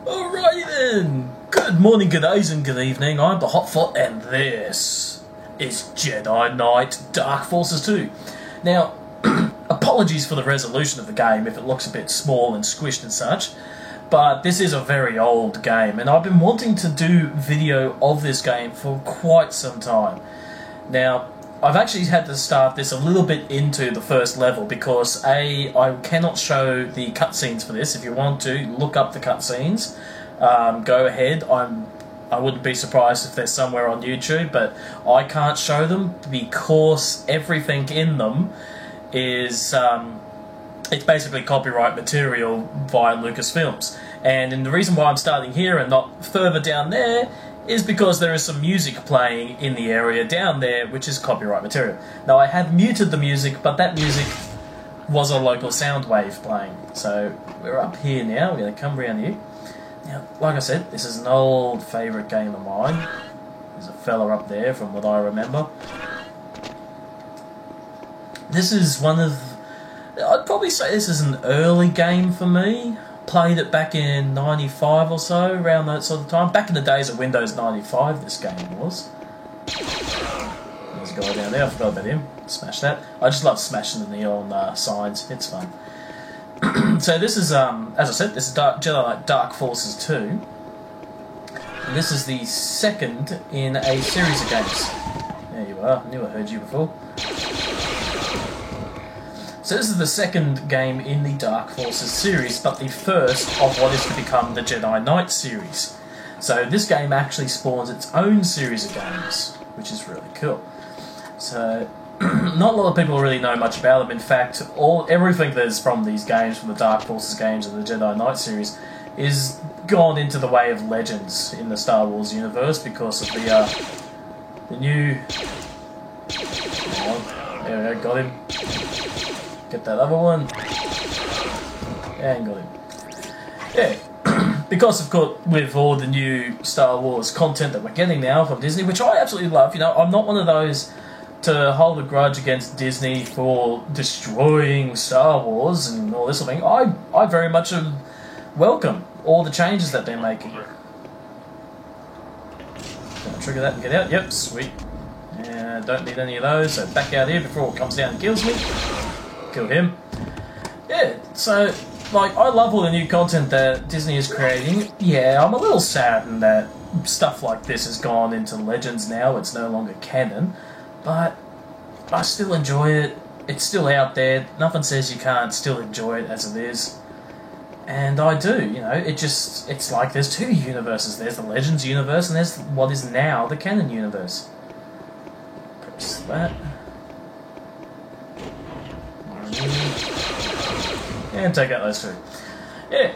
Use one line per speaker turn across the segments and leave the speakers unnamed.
Alright then! Good morning, good days, and good evening. I'm the Hotfoot, and this is Jedi Knight Dark Forces 2. Now, apologies for the resolution of the game if it looks a bit small and squished and such, but this is a very old game, and I've been wanting to do video of this game for quite some time. Now, I've actually had to start this a little bit into the first level because I cannot show the cutscenes for this. If you want to, look up the cutscenes. Go ahead. I wouldn't be surprised if they're somewhere on YouTube, but I can't show them because everything in them is it's basically copyright material via Lucasfilms. And the reason why I'm starting here and not further down there is because there is some music playing in the area down there which is copyright material. Now I have muted the music, but that music was a local sound wave playing. So we're up here now, we're going to come around here. Now, like I said, this is an old favourite game of mine. There's a fella up there from what I remember. This is one of... I'd probably say this is an early game for me. Played it back in 95 or so, around that sort of time. Back in the days of Windows 95, this game was. There's a guy down there, I forgot about him. Smash that. I just love smashing the neon signs, it's fun. So this is, as I said, this is Jedi Knight Dark Forces 2. And this is the second in a series of games. There you are, I knew I heard you before. So this is the second game in the Dark Forces series, but the first of what is to become the Jedi Knight series. So this game actually spawns its own series of games, which is really cool. So not a lot of people really know much about them. In fact, everything that is from these games, from the Dark Forces games and the Jedi Knight series, is gone into the way of legends in the Star Wars universe because of the new... There we go, got him. Get that other one. And got him. Yeah. Because of course, with all the new Star Wars content that we're getting now from Disney, which I absolutely love, you know, I'm not one of those to hold a grudge against Disney for destroying Star Wars and all this sort of thing. I very much welcome all the changes that they're making. Gonna trigger that and get out. Yep, sweet. Don't need any of those, so back out here before it comes down and kills me. Kill him. Yeah, so, like, I love all the new content that Disney is creating. Yeah, I'm a little saddened that stuff like this has gone into Legends now. It's no longer canon. But I still enjoy it. It's still out there. Nothing says you can't still enjoy it as it is. And I do, you know. It's like there's two universes. There's the Legends universe and there's what is now the canon universe. Press that. And take out those two. Yeah.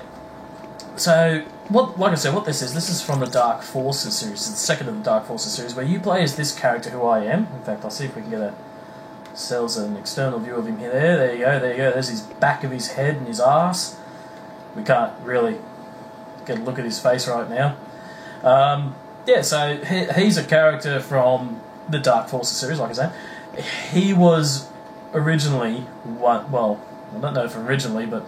So, like I said, what this is from the Dark Forces series. It's the second of the Dark Forces series, where you play as this character who I am. In fact, I'll see if we can get an external view of him here. There you go. There's his back of his head and his arse. We can't really get a look at his face right now. Yeah, so he's a character from the Dark Forces series, like I said. He was originally well, I don't know if originally, but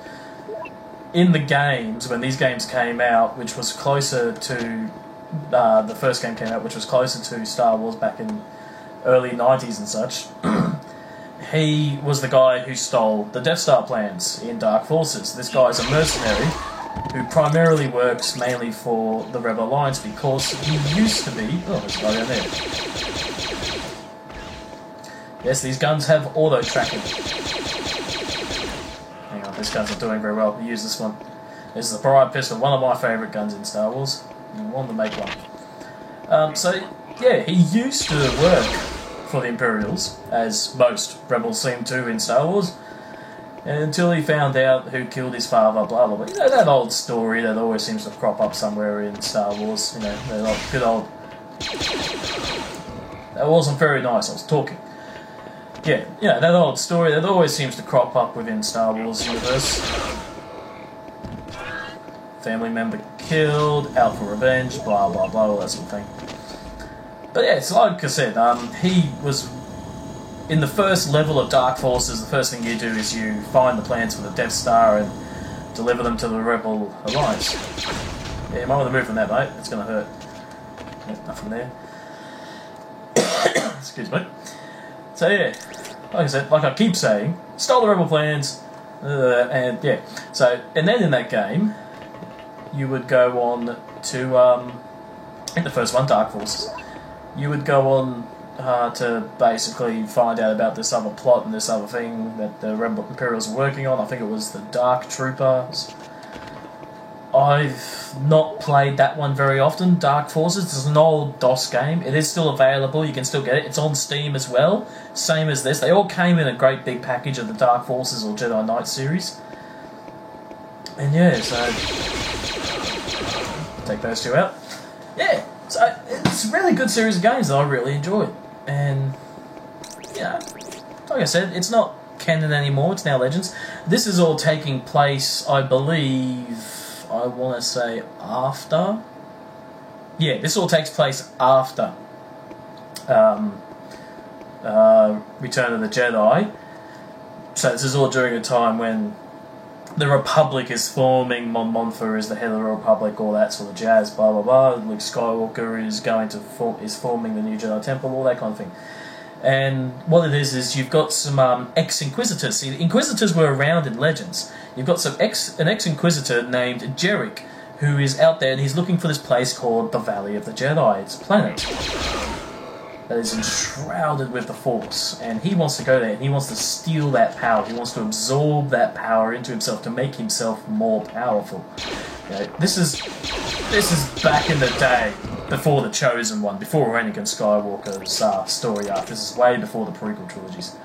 in the games, when these games came out, which was closer to the first game came out, which was closer to Star Wars back in early 90s and such, he was the guy who stole the Death Star plans in Dark Forces. This guy's a mercenary who primarily works mainly for the Rebel Alliance because he used to be... Oh, there's a guy down there. Yes, these guns have auto-tracking. Hang on, this gun's not doing very well. We use this one. This is the Parade Pistol, one of my favourite guns in Star Wars. I wanted to make one. So, yeah, he used to work for the Imperials, as most rebels seem to in Star Wars, until he found out who killed his father, blah blah blah. You know, that old story that always seems to crop up somewhere in Star Wars, you know, that good old... That wasn't very nice, I was talking. Yeah, that old story that always seems to crop up within Star Wars universe. Family member killed, out for revenge, blah blah blah, all that sort of thing. But yeah, it's like I said, he was in the first level of Dark Forces. The first thing you do is you find the plans for the Death Star and deliver them to the Rebel Alliance. Yeah, you might want to move from that, mate. It's going to hurt. Yeah, nothing there. Excuse me. So yeah, like I said, like I keep saying, stole the rebel plans, and yeah. So, and then in that game, you would go on to, in the first one, Dark Forces, you would go on to basically find out about this other plot and this other thing that the Rebel Imperials were working on. I think it was the Dark Troopers. I've not played that one very often, Dark Forces. It's an old DOS game. It is still available, you can still get it. It's on Steam as well, same as this. They all came in a great big package of the Dark Forces or Jedi Knight series. And yeah, so... take those two out. Yeah, so it's a really good series of games that I really enjoyed. And, yeah, like I said, it's not canon anymore, it's now Legends. This is all taking place, I believe... I want to say after. Yeah, this all takes place after Return of the Jedi. So this is all during a time when the Republic is forming. Mon Mothma is the head of the Republic, all that sort of jazz. Blah blah blah. Luke Skywalker is going to forming the new Jedi Temple, all that kind of thing. And what it is you've got some ex-Inquisitors. See, the Inquisitors were around in Legends. You've got an ex-Inquisitor named Jerick, who is out there and he's looking for this place called the Valley of the Jedi. It's a planet that is enshrouded with the Force. And he wants to go there and he wants to steal that power. He wants to absorb that power into himself to make himself more powerful. You know, this is back in the day, before the Chosen One, before Anakin Skywalker's story arc. This is way before the prequel trilogies.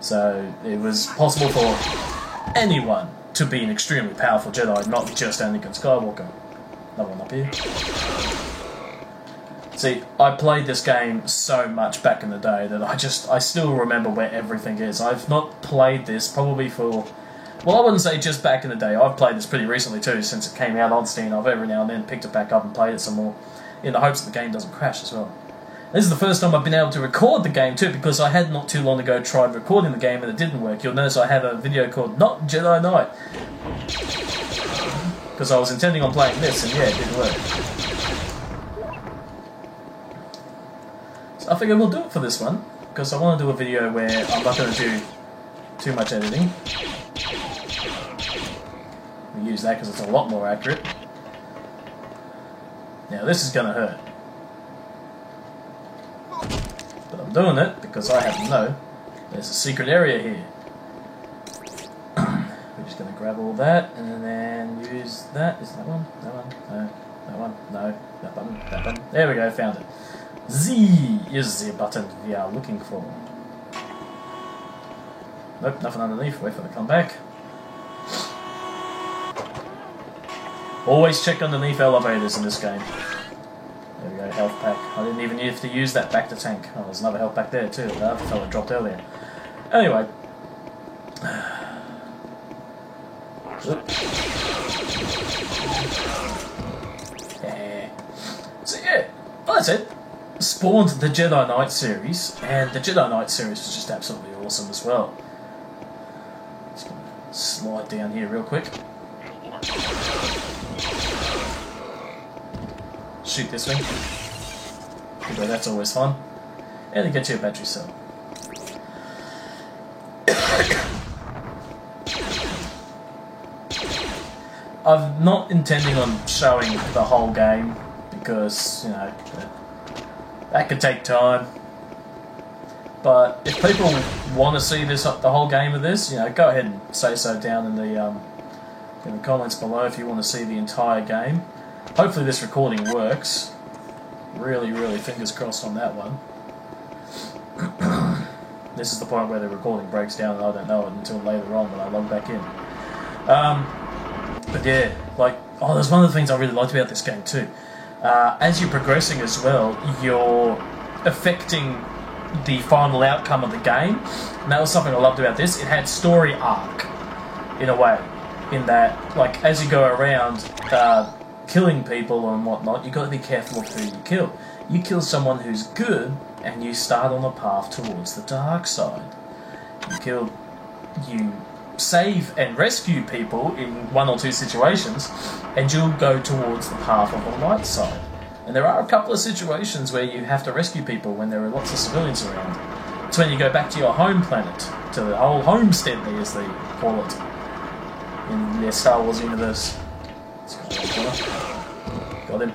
So it was possible for anyone to be an extremely powerful Jedi, not just Anakin Skywalker. No one up here. See, I played this game so much back in the day that I still remember where everything is. I've not played this probably for... Well, I wouldn't say just back in the day. I've played this pretty recently too, since it came out on Steam. I've every now and then picked it back up and played it some more, in the hopes that the game doesn't crash as well. This is the first time I've been able to record the game too, because I had not too long ago tried recording the game and it didn't work. You'll notice I have a video called Not Jedi Knight, because I was intending on playing this and yeah, it didn't work. So I figure we'll do it for this one, because I want to do a video where I'm not going to do too much editing. We use that because it's a lot more accurate. Now this is going to hurt. But I'm doing it because I happen to know there's a secret area here. We're just going to grab all that and then use that. Is that one? That one? No. That one? No. That button? That button? There we go, found it. Z is the button we are looking for. Nope, nothing underneath. Wait for it to come back. Always check underneath elevators in this game. There we go, health pack. I didn't even have to use that back to tank. Oh, there's another health pack there too. The other fella dropped earlier. Anyway. Yeah. So yeah, well, that's it. Spawned the Jedi Knight series, and the Jedi Knight series was just absolutely awesome as well. Just gonna slide down here real quick. Shoot this thing. Anyway, that's always fun. And it gets you a battery cell. I'm not intending on showing the whole game because, you know, that could take time. But if people want to see this, the whole game of this, you know, go ahead and say so down in the comments below if you want to see the entire game. Hopefully this recording works. Really, really fingers crossed on that one. This is the point where the recording breaks down and I don't know it until later on when I log back in. But yeah, like, oh, there's one of the things I really liked about this game too. As you're progressing as well, you're affecting the final outcome of the game. And that was something I loved about this. It had story arc, in a way. In that, like, as you go around killing people and whatnot, you've got to be careful of who you kill. You kill someone who's good, and you start on the path towards the dark side. You save and rescue people in one or two situations, and you'll go towards the path of the light side. And there are a couple of situations where you have to rescue people when there are lots of civilians around. It's when you go back to your home planet, to the whole homestead, as they call it, in their Star Wars universe. Got him.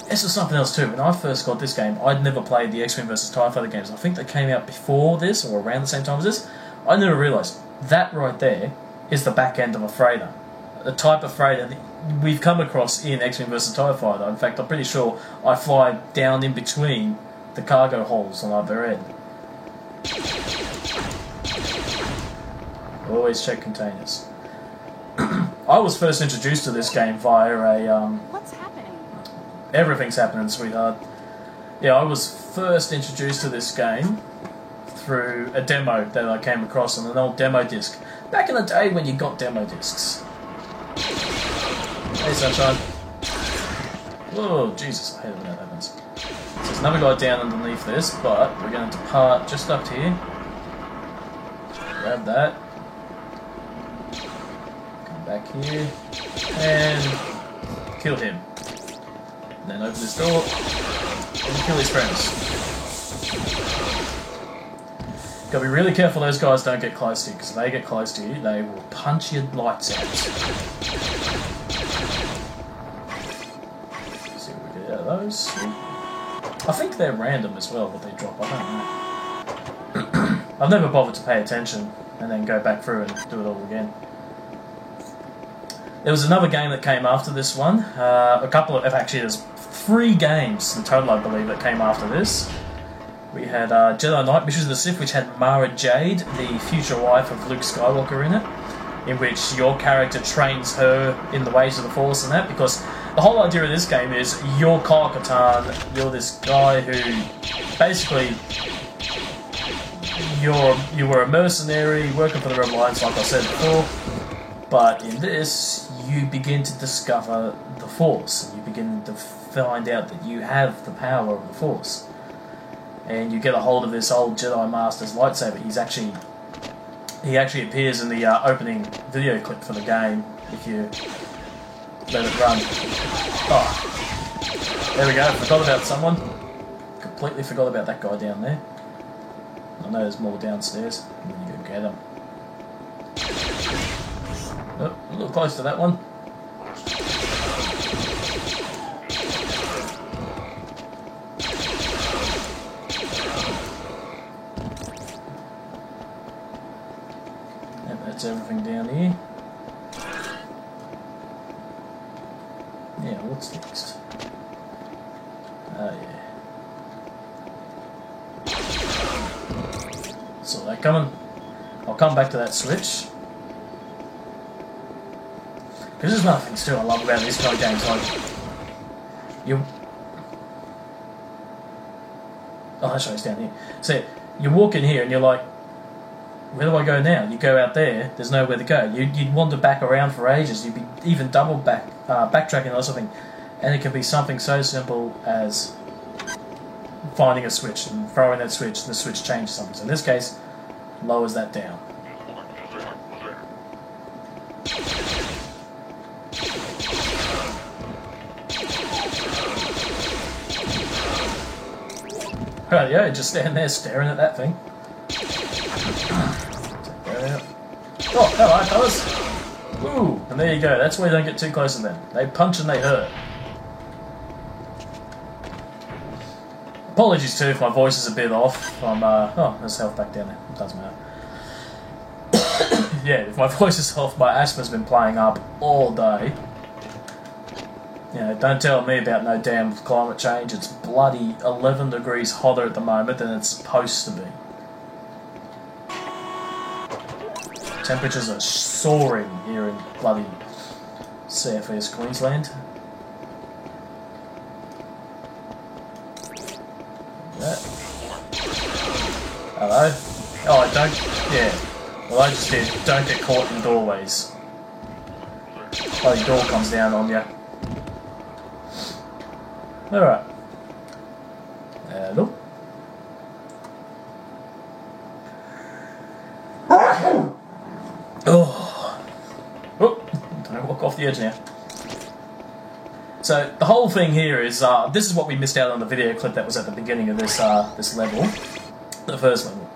This is something else too. When I first got this game, I'd never played the X-Wing vs TIE Fighter games. I think they came out before this, or around the same time as this. I never realised that right there is the back end of a freighter. A type of freighter that we've come across in X-Wing vs TIE Fighter. In fact, I'm pretty sure I fly down in between the cargo holes on either end. Always check containers. I was first introduced to this game via a...
What's happening?
Everything's happening, sweetheart. Yeah, I was first introduced to this game through a demo that I came across on an old demo disc. Back in the day when you got demo discs. Hey, sunshine. Oh, Jesus, I hate it when that happens. So there's another guy down underneath this, but we're going to depart just up here. Grab that. Come back here. And kill him. And then open this door and kill his friends. Gotta be really careful those guys don't get close to you, because if they get close to you, they will punch your lights out. Let's see what we get out of those. I think they're random as well, what they drop, I don't know. I've never bothered to pay attention and then go back through and do it all again. There was another game that came after this one. Actually there's 3 games in total, I believe, that came after this. We had Jedi Knight Missions of the Sith, which had Mara Jade, the future wife of Luke Skywalker, in it, in which your character trains her in the ways of the Force and that, because the whole idea of this game is you're Kyle Katarn, you're this guy who basically you were a mercenary working for the Rebel Alliance, like I said before, but in this you begin to discover the Force, and you begin to find out that you have the power of the Force. And you get a hold of this old Jedi Master's lightsaber. He actually appears in the opening video clip for the game if you let it run. Oh, there we go. Forgot about someone. Completely forgot about that guy down there. I know there's more downstairs. I'm gonna go get him. Oh, a little close to that one. That's everything down here. Yeah, what's next? Oh yeah. Saw that coming. I'll come back to that switch. Because there's nothing still I love about these kind of games, like you. Oh, that's right, it's down here. So you walk in here and you're like, where do I go now? You go out there, there's nowhere to go. You'd wander back around for ages. You'd be even backtracking or something. And it can be something so simple as finding a switch and throwing that switch, and the switch changes something. So in this case, lowers that down. Right, yeah, just stand there staring at that thing. Oh, hello, fellas. Ooh, and there you go. That's where you don't get too close to them. They punch and they hurt. Apologies too if my voice is a bit off. Oh, there's health back down there. It doesn't matter. Yeah, if my voice is off, my asthma's been playing up all day. You know, don't tell me about no damn climate change. It's bloody 11 degrees hotter at the moment than it's supposed to be. Temperatures are soaring here in bloody southeast Queensland. That. Hello? Oh, don't. Yeah. Well, I just did. Don't get caught in doorways. Bloody door comes down on you. Alright. Hello? Oh, don't walk off the edge now. So the whole thing here is this is what we missed out on the video clip that was at the beginning of this this level, the first level.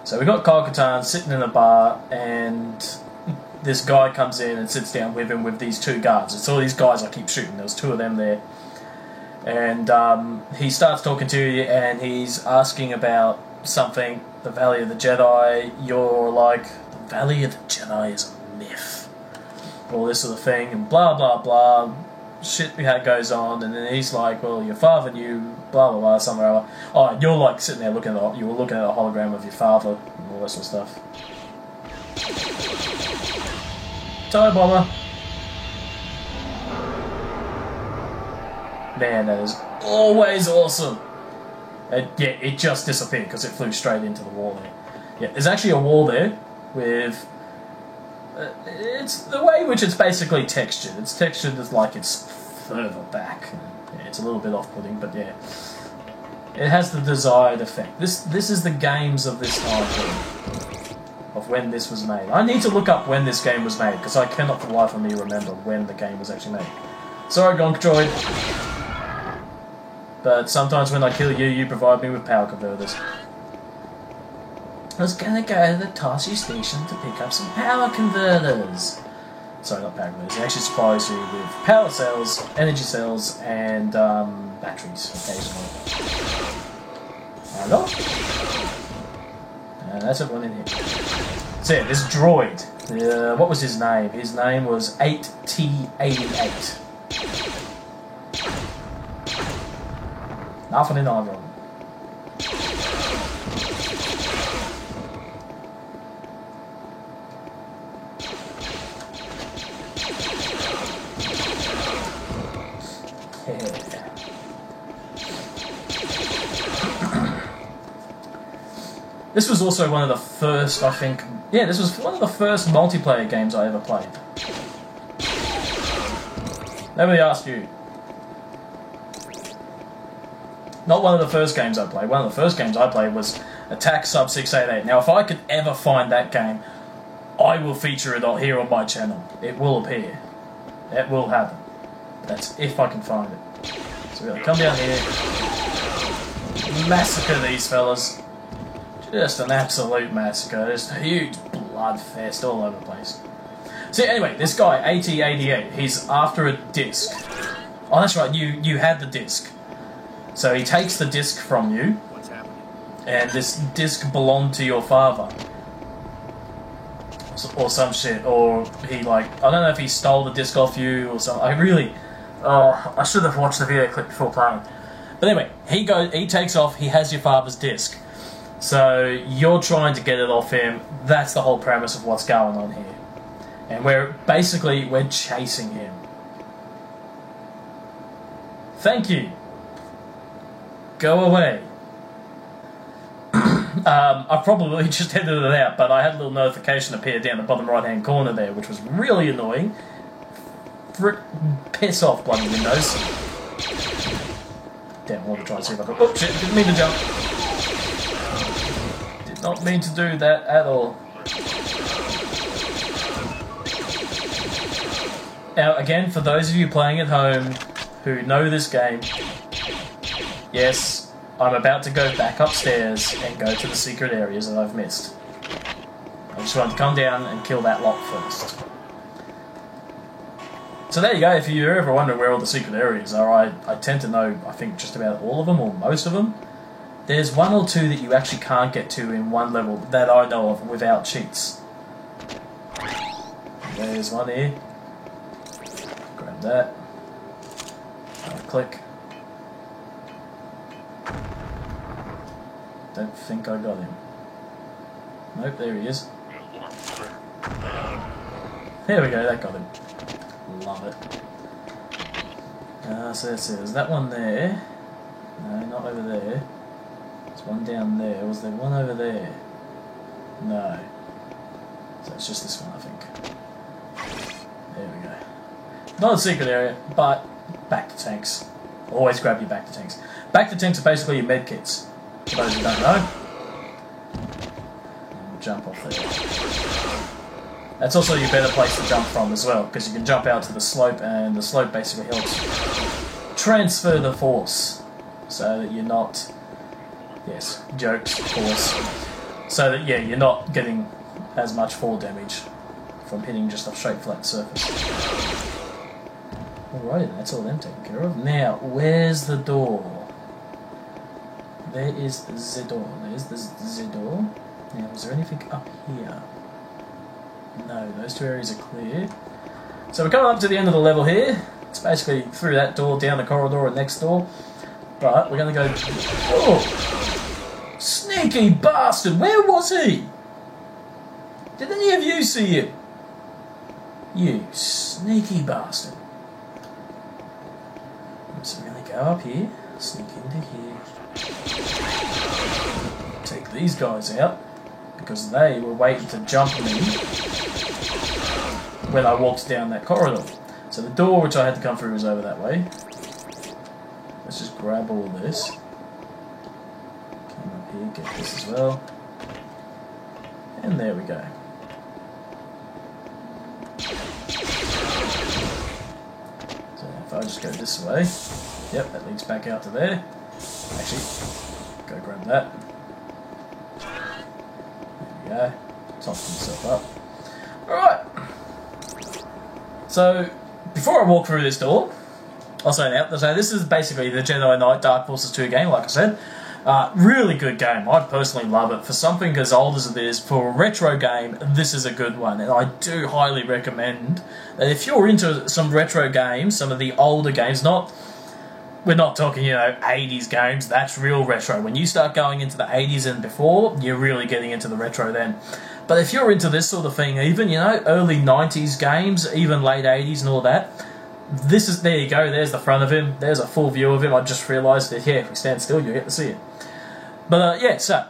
So we got Kyle Katarn sitting in a bar, and this guy comes in and sits down with him with these two guards. It's all these guys I keep shooting. There was two of them there, and he starts talking to you, and he's asking about something, the Valley of the Jedi. You're like, the Valley of the Jedi is a myth, all this sort of thing, and blah blah blah. Shit goes on, and then he's like, well, your father knew, blah blah blah, somewhere or other. Oh, and you're like sitting there looking at you were looking at a hologram of your father and all that sort of stuff. TIE bomber. Man, that is always awesome. And yeah, it just disappeared because it flew straight into the wall there. Yeah, there's actually a wall there with. It's the way in which it's basically textured. It's textured as like it's further back. Yeah, it's a little bit off-putting, but yeah, it has the desired effect. This is the games of this time of when this was made. I need to look up when this game was made because I cannot for the life of me remember when the game was actually made. Sorry, Gonk Droid, but sometimes when I kill you, you provide me with power converters. I was gonna go to the Tosche station to pick up some power converters. Sorry, not power converters. It actually supplies you with power cells, energy cells, and batteries occasionally. Hello? That's everyone in here. So yeah, this droid. What was his name? His name was 8T88. Nothing in either of them. This was also one of the first, I think... Yeah, this was one of the first multiplayer games I ever played. Nobody asked you. Not one of the first games I played. One of the first games I played was Attack Sub 688. Now, if I could ever find that game, I will feature it here on my channel. It will appear. It will happen. That's if I can find it. So really, come down here. Massacre these fellas. Just an absolute massacre. Just a huge blood fest all over the place. So anyway, this guy, AT88, he's after a disc. Oh, that's right, you had the disc. So he takes the disc from you. What's happening? And this disc belonged to your father. Or some shit. Or he like, I don't know if he stole the disc off you or something. I should have watched the video clip before playing. But anyway, he takes off, he has your father's disc. So you're trying to get it off him. That's the whole premise of what's going on here. And we're chasing him. Thank you. Go away. I probably just edited it out, but I had a little notification appear down the bottom right hand corner there, which was really annoying. Piss off, bloody Windows. Damn, I want to try and see if I can... Oh shit, didn't mean to jump. Did not mean to do that at all. Now, again, for those of you playing at home who know this game, yes, I'm about to go back upstairs and go to the secret areas that I've missed. I just want to come down and kill that lot first. So there you go, if you're ever wondering where all the secret areas are, I tend to know, I think, just about all of them, or most of them. There's one or two that you actually can't get to in one level that I know of without cheats. There's one here. Grab that. Click. Don't think I got him. Nope, there he is. There we go, that got him. Love it. So let's see, there's that one there. No, not over there. There's one down there. Was there one over there? No. So it's just this one, I think. There we go. Not a secret area, but back to tanks. Always grab your back to tanks. Back to tanks are basically your med kits. For those who don't know. And we'll jump off there. That's also your better place to jump from as well, because you can jump out to the slope, and the slope basically helps transfer the force, so that you're not, yes, jokes, force, so that, yeah, you're not getting as much fall damage from hitting just a straight flat surface. Alrighty, that's all them taken care of. Now, where's the door? There is the door. There's the door. Now, is there anything up here? No, those two areas are clear. So we're coming up to the end of the level here. It's basically through that door, down the corridor, and next door. But we're going to go... Oh! Sneaky bastard! Where was he? Did any of you see him? You sneaky bastard. So we're going to go up here, sneak into here. Take these guys out, because they were waiting to jump me when I walked down that corridor. So the door which I had to come through was over that way. Let's just grab all this. Come up here, get this as well. And there we go. So if I just go this way, yep, that leads back out to there. Actually, go grab that. There we go. Top myself up. Alright. So, before I walk through this door, I'll say now, so this is basically the Jedi Knight Dark Forces 2 game, like I said. Really good game. I personally love it. For something as old as it is, for a retro game, this is a good one. And I do highly recommend that if you're into some retro games, some of the older games, we're not talking, 80s games, that's real retro. When you start going into the 80s and before, you're really getting into the retro then. But if you're into this sort of thing, even, early 90s games, even late 80s and all that, there you go, there's the front of him, there's a full view of him. I just realised that, yeah, if we stand still, you get to see it. But, yeah, so,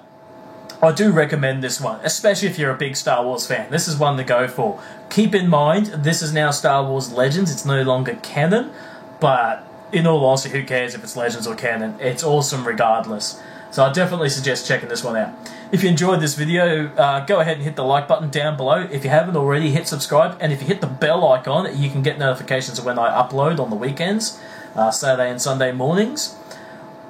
I do recommend this one, especially if you're a big Star Wars fan. This is one to go for. Keep in mind, this is now Star Wars Legends, it's no longer canon, but in all honesty, who cares if it's Legends or canon? It's awesome regardless. So I definitely suggest checking this one out. If you enjoyed this video, go ahead and hit the like button down below. If you haven't already, hit subscribe. And if you hit the bell icon, you can get notifications of when I upload on the weekends, Saturday and Sunday mornings.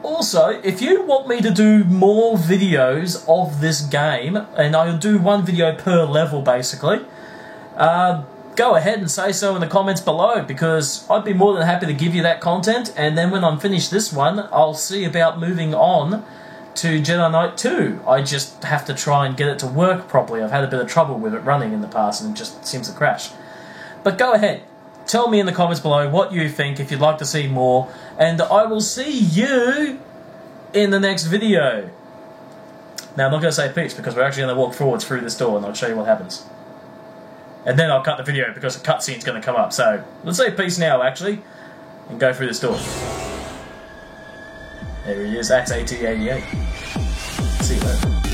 Also, if you want me to do more videos of this game, and I'll do one video per level basically, go ahead and say so in the comments below, because I'd be more than happy to give you that content, and then when I'm finished this one, I'll see about moving on to Jedi Knight 2. I just have to try and get it to work properly. I've had a bit of trouble with it running in the past, and it just seems to crash. But go ahead, tell me in the comments below what you think, if you'd like to see more, and I will see you in the next video. Now, I'm not going to say peace, because we're actually going to walk forwards through this door, and I'll show you what happens. And then I'll cut the video, because the cutscene's going to come up. So, let's say peace now, actually, and go through this door. There he is, that's AT-88. See you later.